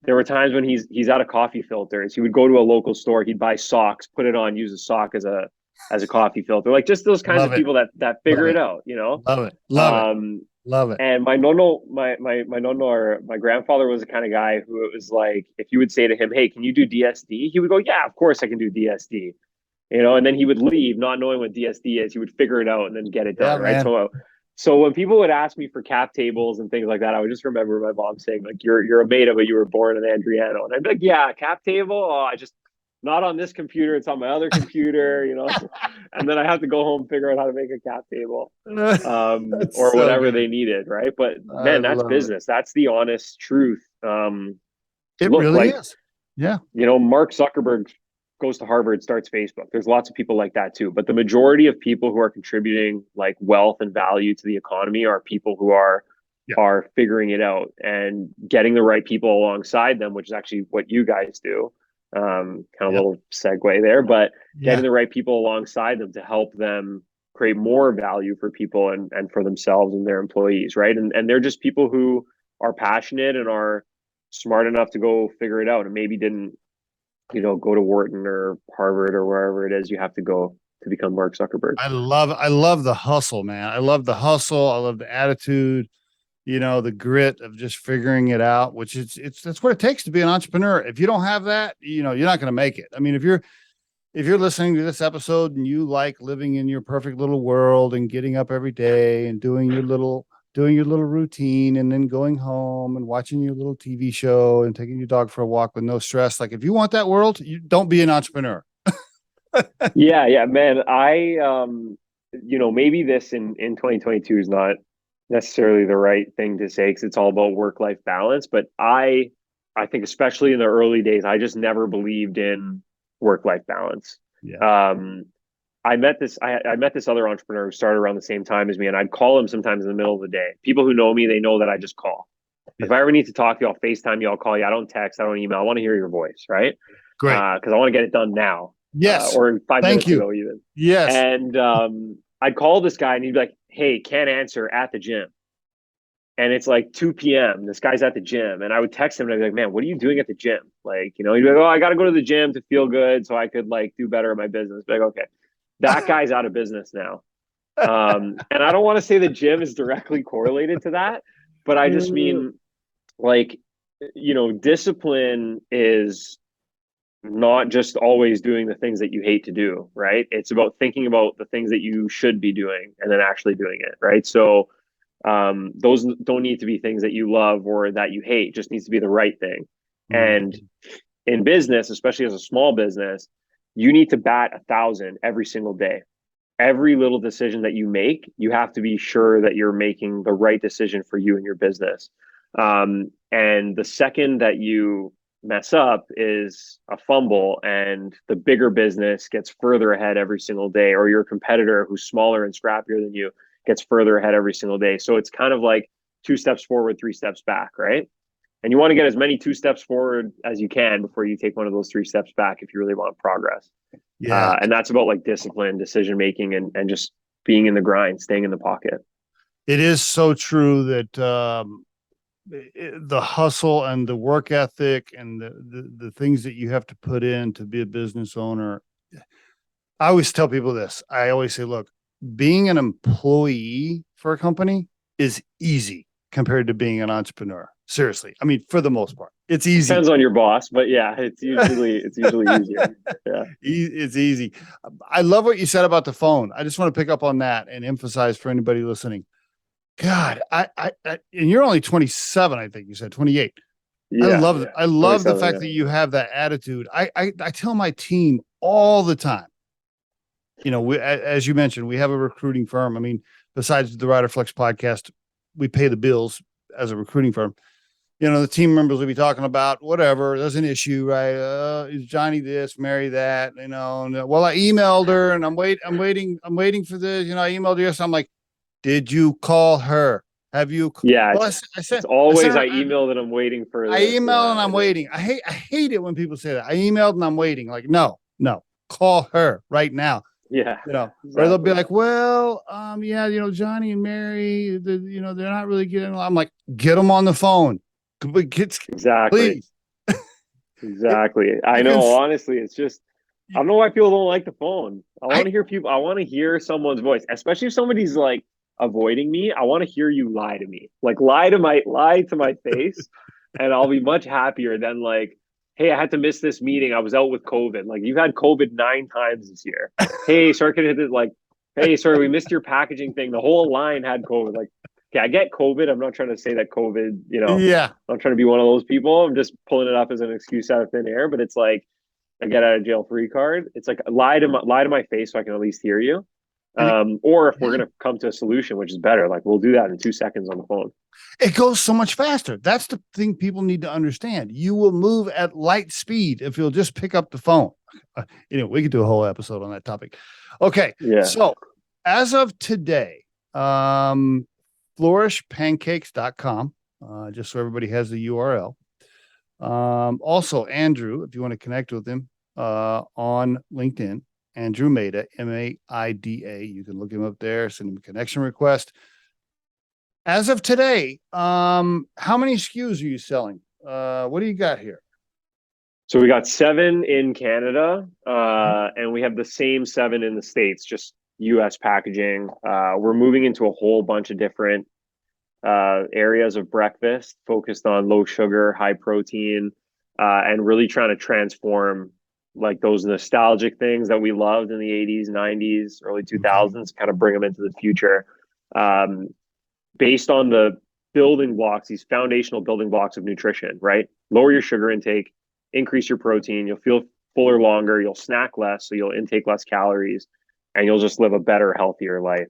there were times when he's out of coffee filters. He would go to a local store. He'd buy socks, put it on, use a sock as a coffee filter. Like, just those kinds of people that figure it out. Love it. And my nono, or my grandfather was the kind of guy who, it was like, if you would say to him, hey, can you do DSD? He would go, yeah, of course I can do DSD. And then he would leave not knowing what DSD is. He would figure it out and then get it done. Right. So when people would ask me for cap tables and things like that, I would just remember my mom saying, like, you're a Maida, but you were born in Andriano. And I'd be like, yeah, cap table. Oh, I just, not on this computer. It's on my other computer, and then I have to go home and figure out how to make a cap table or whatever they needed. Right. But man, that's business. That's the honest truth. It really is. Yeah. Mark Zuckerberg goes to Harvard, starts Facebook. There's lots of people like that too. But the majority of people who are contributing like wealth and value to the economy are people who are figuring it out and getting the right people alongside them, which is actually what you guys do. Kind of a little segue there, but getting the right people alongside them to help them create more value for people and for themselves and their employees, right? And they're just people who are passionate and are smart enough to go figure it out, and maybe didn't go to Wharton or Harvard or wherever it is you have to go to become Mark Zuckerberg. I love the hustle, man. I love the hustle. I love the attitude, the grit of just figuring it out, which that's what it takes to be an entrepreneur. If you don't have that, you're not going to make it. I mean, if if you're listening to this episode and you like living in your perfect little world and getting up every day and doing your little routine and then going home and watching your little TV show and taking your dog for a walk with no stress, like if you want that world, you don't be an entrepreneur. Yeah, man. Maybe this in 2022 is not necessarily the right thing to say because it's all about work-life balance. But I think especially in the early days, I just never believed in work-life balance. Yeah. I met this other entrepreneur who started around the same time as me, and I'd call him sometimes in the middle of the day. People who know me, they know that I just call. Yeah. If I ever need to talk to you, I'll FaceTime you, I'll call you. I don't text, I don't email. I want to hear your voice, right? Great. Because I want to get it done now. Yes. Or 5 Thank minutes you. ago, even. Yes. And I'd call this guy and he'd be like, hey, can't answer at the gym. And it's like 2 p.m. This guy's at the gym. And I would text him and I'd be like, man, what are you doing at the gym? Like, he'd be like, oh, I got to go to the gym to feel good so I could like do better in my business. Be like, okay, that guy's out of business now. And I don't want to say the gym is directly correlated to that, but I just mean like, discipline is not just always doing the things that you hate to do, right? It's about thinking about the things that you should be doing and then actually doing it, right? So those don't need to be things that you love or that you hate, just needs to be the right thing. And in business, especially as a small business, you need to bat 1,000 every single day. Every little decision that you make, you have to be sure that you're making the right decision for you and your business. And the second that you mess up is a fumble and the bigger business gets further ahead every single day, or your competitor who's smaller and scrappier than you gets further ahead every single day. So it's kind of like 2 steps forward, 3 steps back, right? And you want to get as many 2 steps forward as you can before you take one of those 3 steps back if you really want progress. Yeah. And that's about like discipline, decision making, and just being in the grind, staying in the pocket. It is so true that the hustle and the work ethic and the things that you have to put in to be a business owner. I always tell people this. I always say, look, being an employee for a company is easy compared to being an entrepreneur. Seriously. I mean, for the most part, it's easy. Depends on your boss, but yeah, it's usually easier. Yeah. It's easy. I love what you said about the phone. I just want to pick up on that and emphasize for anybody listening. God, I and you're only 27, I think you said 28. Yeah, I love the fact yeah. that you have that attitude. I tell my team all the time, as you mentioned, we have a recruiting firm. I mean, besides the Riderflex podcast, we pay the bills as a recruiting firm. The team members will be talking about whatever. There's an issue, right? Is Johnny this, Mary that? Well, I emailed her, and I'm waiting for this. I emailed her. So I'm like, did you call her? Have you? Yeah, well, I said, it's always I emailed and I'm waiting for. I emailed and I'm waiting. I hate it when people say that. I emailed and I'm waiting. Like, no, call her right now. Yeah, exactly. Or Exactly. they'll be like, well, Johnny and Mary, they're not really getting along. I'm like, get them on the phone. Exactly. Please. Exactly. I know. Honestly, it's just I don't know why people don't like the phone. I want to hear people. I want to hear someone's voice, especially if somebody's like avoiding me. I want to hear you lie to me, like lie to my face, and I'll be much happier than like, hey, I had to miss this meeting. I was out with COVID. Like you've had COVID 9 times this year. Hey, sorry, could hit it like, hey, sorry, we missed your packaging thing. The whole line had COVID. Like, okay, I get COVID. I'm not trying to say that COVID, Yeah. I'm not trying to be one of those people. I'm just pulling it up as an excuse out of thin air. But it's like a get out of jail free card. It's like lie to my face so I can at least hear you. Or if we're gonna come to a solution, which is better, like we'll do that in 2 seconds on the phone. It goes so much faster. That's the thing people need to understand. You will move at light speed if you'll just pick up the phone. We could do a whole episode on that topic. Okay. Yeah. So as of today, flourishpancakes.com, just so everybody has the URL. Also, Andrew, if you want to connect with him on LinkedIn, Andrew Maida, Maida. You can look him up there, send him a connection request. As of today, how many SKUs are you selling? What do you got here? So we got 7 in Canada, and we have the same 7 in the States, just US packaging. We're moving into a whole bunch of different areas of breakfast focused on low sugar, high protein, and really trying to transform like those nostalgic things that we loved in the 80s, 90s, early 2000s, kind of bring them into the future. Based on the building blocks, these foundational building blocks of nutrition, right? Lower your sugar intake, increase your protein, you'll feel fuller longer, you'll snack less, so you'll intake less calories, and you'll just live a better, healthier life.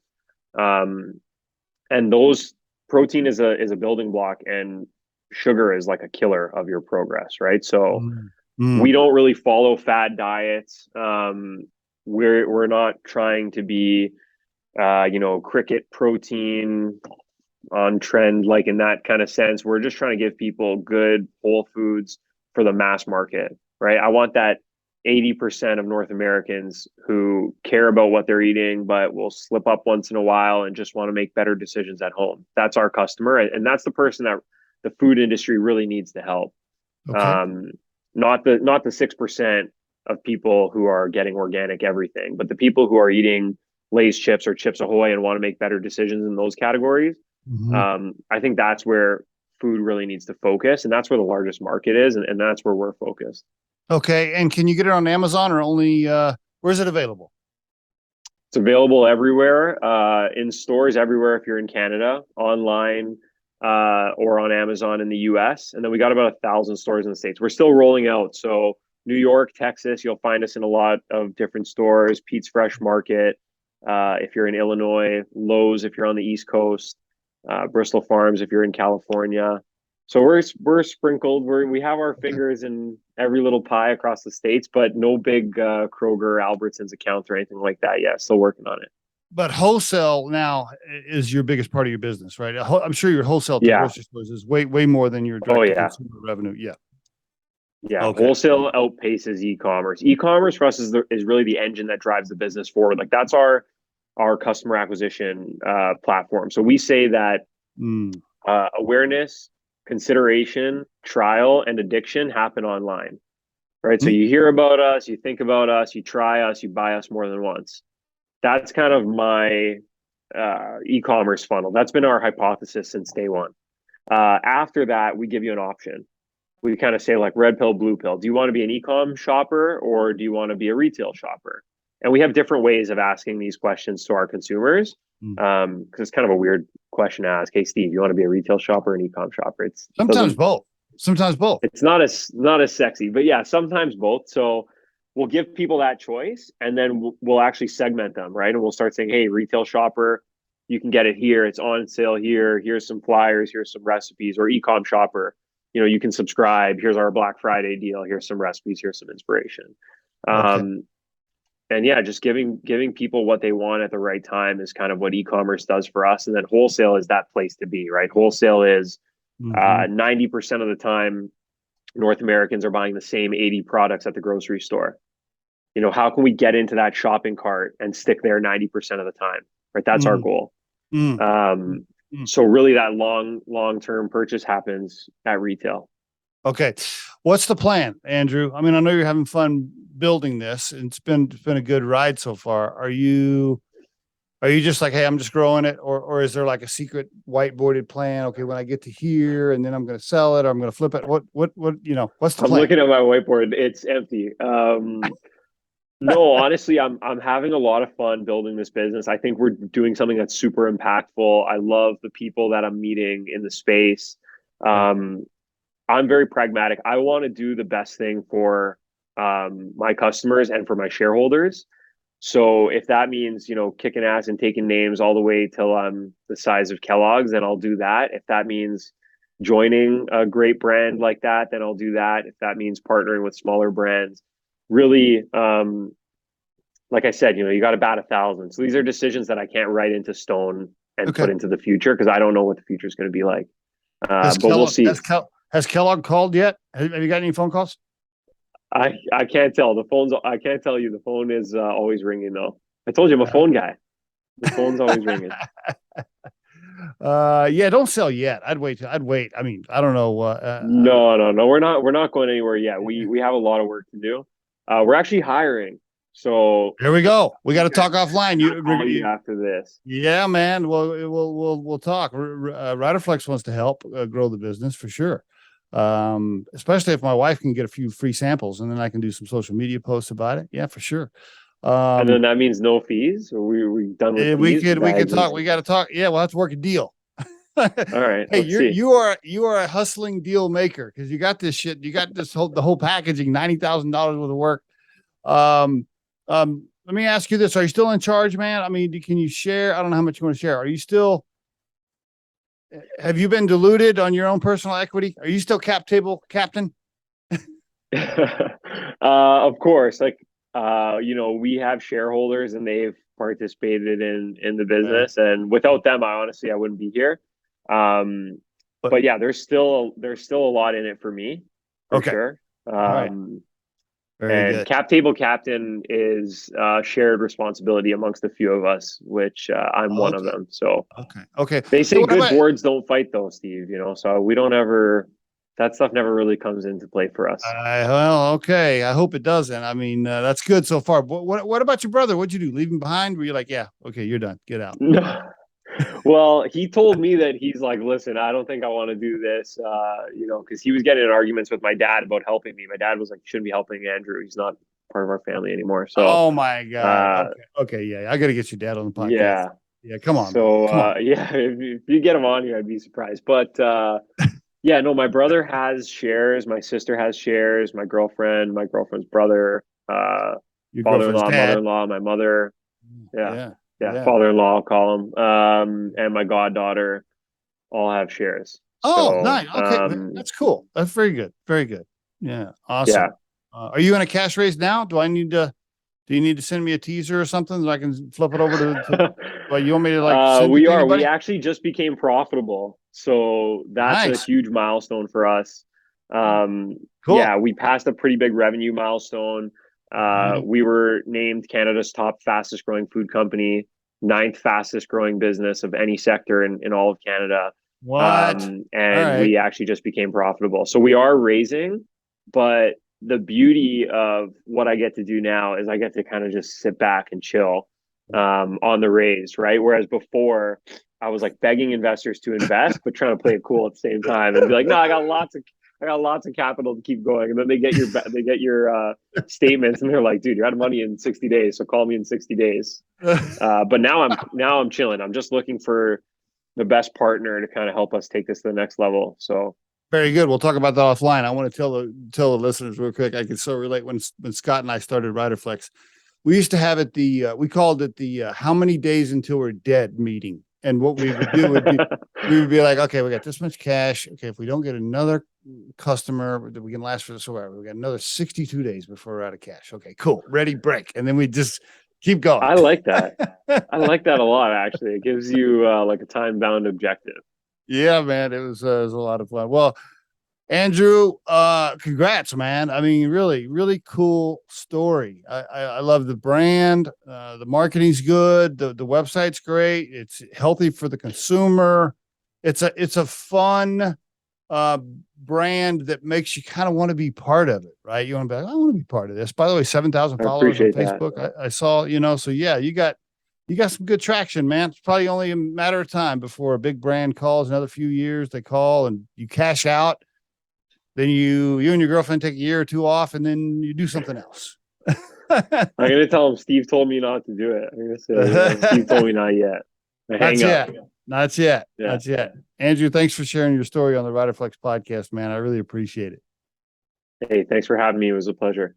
And those protein is a building block, and sugar is like a killer of your progress, right? So we don't really follow fad diets. We're not trying to be cricket protein on trend, like in that kind of sense. We're just trying to give people good whole foods for the mass market, right? I want that 80% of North Americans who care about what they're eating, but will slip up once in a while and just want to make better decisions at home. That's our customer. And that's the person that the food industry really needs to help. Okay. Not the 6% of people who are getting organic everything, but the people who are eating Lay's chips or Chips Ahoy and want to make better decisions in those categories. I think that's where food really needs to focus, and that's where the largest market is, and that's where we're focused. Okay. And can you get it on Amazon or only, where's it available? It's available everywhere, in stores everywhere if you're in Canada, online, or on Amazon in the US. And then we got about 1,000 stores in the States. We're still rolling out. So New York, Texas, you'll find us in a lot of different stores. Pete's Fresh Market, if you're in Illinois, Lowe's if you're on the East Coast, Bristol Farms if you're in California. So we're sprinkled. We have our fingers in every little pie across the States, but no big Kroger, Albertsons accounts or anything like that yet. Still working on it. But wholesale now is your biggest part of your business, right? I'm sure your wholesale to grocery stores is way more than your direct to consumer revenue. Yeah. Yeah. Okay. Wholesale outpaces e-commerce. E-commerce for us is really the engine that drives the business forward. Like that's our customer acquisition platform. So we say that awareness, consideration, trial, and addiction happen online, right? So you hear about us, you think about us, you try us, you buy us more than once. That's kind of my e-commerce funnel. That's been our hypothesis since day one. After that, we give you an option. We kind of say like red pill, blue pill. Do you want to be an e-com shopper or do you want to be a retail shopper? And we have different ways of asking these questions to our consumers, because it's kind of a weird question to ask. Hey, Steve, you want to be a retail shopper or an e-com shopper? It's sometimes both. Sometimes both. It's not as sexy, but yeah, sometimes both. So we'll give people that choice, and then we'll actually segment them, right? And we'll start saying, hey, retail shopper, you can get it here. It's on sale here. Here's some flyers. Here's some recipes. Or e-com shopper, you can subscribe. Here's our Black Friday deal. Here's some recipes. Here's some inspiration. And yeah, just giving people what they want at the right time is kind of what e-commerce does for us. And then wholesale is that place to be, right? Wholesale is 90% of the time, North Americans are buying the same 80 products at the grocery store. How can we get into that shopping cart and stick there 90% of the time, right? That's our goal. So really that long-term purchase happens at retail. Okay. What's the plan, Andrew? I mean, I know you're having fun building this and it's been a good ride so far. Are you just like, hey, I'm just growing it, or is there like a secret whiteboarded plan? Okay, when I get to here and then I'm going to sell it or I'm going to flip it. What, what's the plan? I'm looking at my whiteboard. It's empty. No, honestly, I'm having a lot of fun building this business. I think we're doing something that's super impactful. I love the people that I'm meeting in the space. I'm very pragmatic. I want to do the best thing for my customers and for my shareholders. So if that means, kicking ass and taking names all the way till I'm the size of Kellogg's, then I'll do that. If that means joining a great brand like that, then I'll do that. If that means partnering with smaller brands, really, like I said, you got to bat 1,000. So these are decisions that I can't write into stone and put into the future because I don't know what the future is going to be like. But we'll see. Has Kellogg called yet? Have you got any phone calls? I can't tell. I can't tell you. The phone is always ringing though. I told you I'm a phone guy. The phone's always ringing. Yeah, don't sell yet. I'd wait. I mean, I don't know. No. We're not going anywhere yet. We have a lot of work to do. We're actually hiring. So here we go. We got to talk offline. You after this. Yeah, man. Well, we'll talk. Riderflex wants to help grow the business for sure. Especially if my wife can get a few free samples, and then I can do some social media posts about it. Yeah, for sure. And then that means no fees, or we done with We fees? could Bags talk. is We got to talk. Yeah, we'll have to work a deal. all right. Hey, Let's see. you are a hustling deal maker because you got this shit. You got the whole packaging, $90,000 worth of work. Let me ask you this: are you still in charge, man? I mean, can you share? I don't know how much you want to share. Are you still? Have you been diluted on your own personal equity? Are you still cap table captain? Of course, like we have shareholders and they've participated in the business, and without them, I wouldn't be here. But yeah, there's still a lot in it for me, for Okay. sure. All right. Very And good. cap table captain is shared responsibility amongst a few of us, which I'm one of them. So Okay. they Hey, say what good about? boards don't fight though, Steve, so we don't ever, that stuff never really comes into play for us. Well, okay. I hope it doesn't. I mean, that's good so far. But what about your brother? What'd you do? Leave him behind? Were you like, yeah, okay, you're done. Get out. No. Well, he told me that he's like, listen, I don't think I want to do this, because he was getting in arguments with my dad about helping me. My dad was like, you shouldn't be helping Andrew. He's not part of our family anymore. So, Oh my God. uh, Okay. Yeah. I got to get your dad on the podcast. yeah. Yeah. Come on, man. So, Come on. yeah, if you get him on here, I'd be surprised. But yeah, no, my brother has shares. My sister has shares. My girlfriend's brother, Your girlfriend's father-in-law, dad. mother-in-law, my mother. Yeah. Yeah. Yeah. Yeah. Father-in-law, I'll call him. And my goddaughter all have shares. Oh, So, nice. Okay. That's cool. That's very good. Very good. Yeah. yeah. Awesome. Are you in a cash raise now? Do you need to send me a teaser or something that I can flip it over to well, you want me to like send it to We anybody? actually just became profitable. So that's a Nice. huge milestone for us. Cool. Yeah, we passed a pretty big revenue milestone. Mhm. We were named Canada's top fastest growing food company, ninth fastest growing business of any sector in all of Canada. What? All And right. we actually just became profitable. So we are raising, but the beauty of what I get to do now is I get to kind of just sit back and chill on the raise, right? Whereas before I was like begging investors to invest, but trying to play it cool at the same time and be like, no, I got lots of capital to keep going. And then they get your statements and they're like, dude, you're out of money in 60 days. So call me in 60 days. But now I'm chilling. I'm just looking for the best partner to kind of help us take this to the next level. So Very good. We'll talk about that offline. I want to tell the listeners real quick. I can so relate when Scott and I started Riderflex. We used to have it we called it the how many days until we're dead meeting. And what we would do would be we would be like, okay, we got this much cash. Okay, if we don't get another customer that we can last for this whatever, we got another 62 days before we're out of cash. Okay, cool. Ready, break. And then we just keep going. I like that. I like that a lot, actually. It gives you like a time bound objective. Yeah, man. It was a lot of fun. Well, Andrew, congrats, man. I mean, really, really cool story. I love the brand. The marketing's good. The website's great. It's healthy for the consumer. It's a fun brand that makes you kind of want to be part of it, right? You want to be like, I want to be part of this. By the way, 7,000 I followers on appreciate that. Facebook. I saw, so yeah, you got some good traction, man. It's probably only a matter of time before a big brand calls. Another few years, they call and you cash out. Then you and your girlfriend take a year or two off, and then you do something else. I'm gonna tell him Steve told me not to do it. I'm gonna say Steve told me not yet. I hang up. Not yet. Yeah. Not yet. Andrew, thanks for sharing your story on the Riderflex podcast, man. I really appreciate it. Hey, thanks for having me. It was a pleasure.